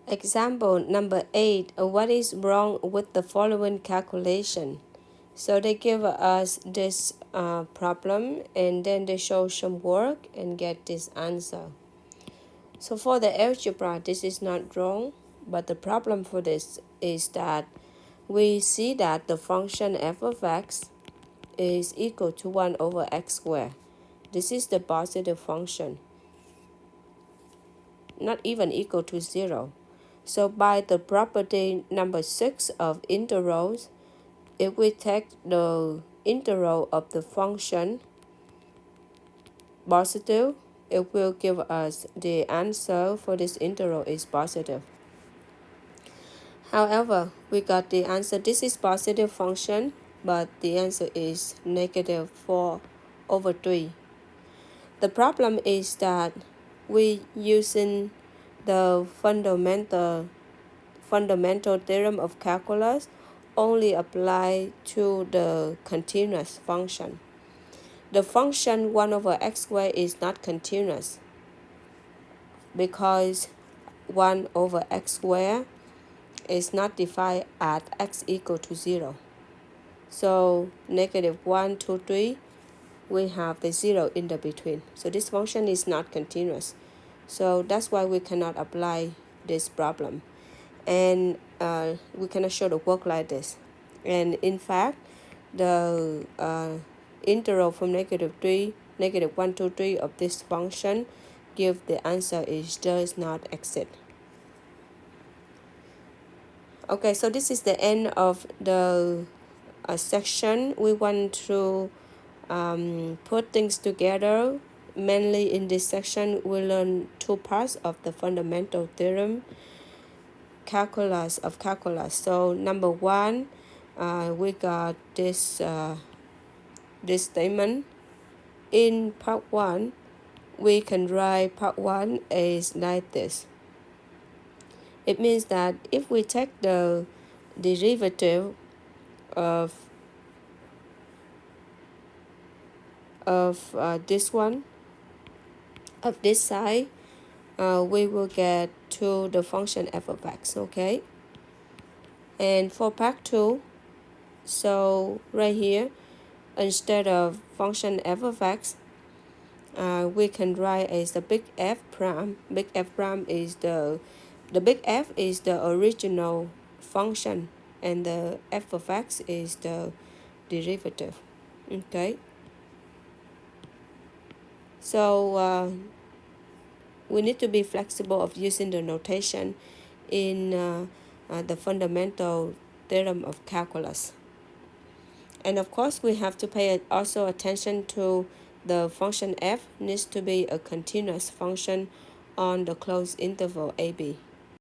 Example number 8. What is wrong with the following calculation? So they give us this problem, and then they show some work and get this answer. So for the algebra, this is not wrong, but the problem for this is that we see that the function f of x is equal to 1 over x squared. This is the positive function, not even equal to 0. So by the property number 6 of integrals, if we take the integral of the function positive, it will give us the answer for this integral is positive. However, we got the answer, this is positive function, but the answer is negative 4 over 3. The problem is that we using the fundamental theorem of calculus only apply to the continuous function. The function 1 over x squared is not continuous because 1 over x squared is not defined at x equal to 0. So negative 1, 2, 3, we have the 0 in the between. So this function is not continuous. So that's why we cannot apply this problem. And we cannot show the work like this. And in fact, the integral from negative 1, 2, 3 of this function give the answer is does not exist. Okay, so this is the end of the section. We want to put things together. Mainly in this section, we learn two parts of the fundamental theorem calculus. So number 1, we got this this statement. In part 1, we can write part 1 is like this. It means that if we take the derivative of this one, of this side, we will get to the function f of x, okay? And for part 2, so right here, instead of function f of x, we can write as the big F prime. Big F prime is the big F is the original function, and the f of x is the derivative. Okay. So we need to be flexible of using the notation in the fundamental theorem of calculus. And of course, we have to pay also attention to the function f needs to be a continuous function on the closed interval AB.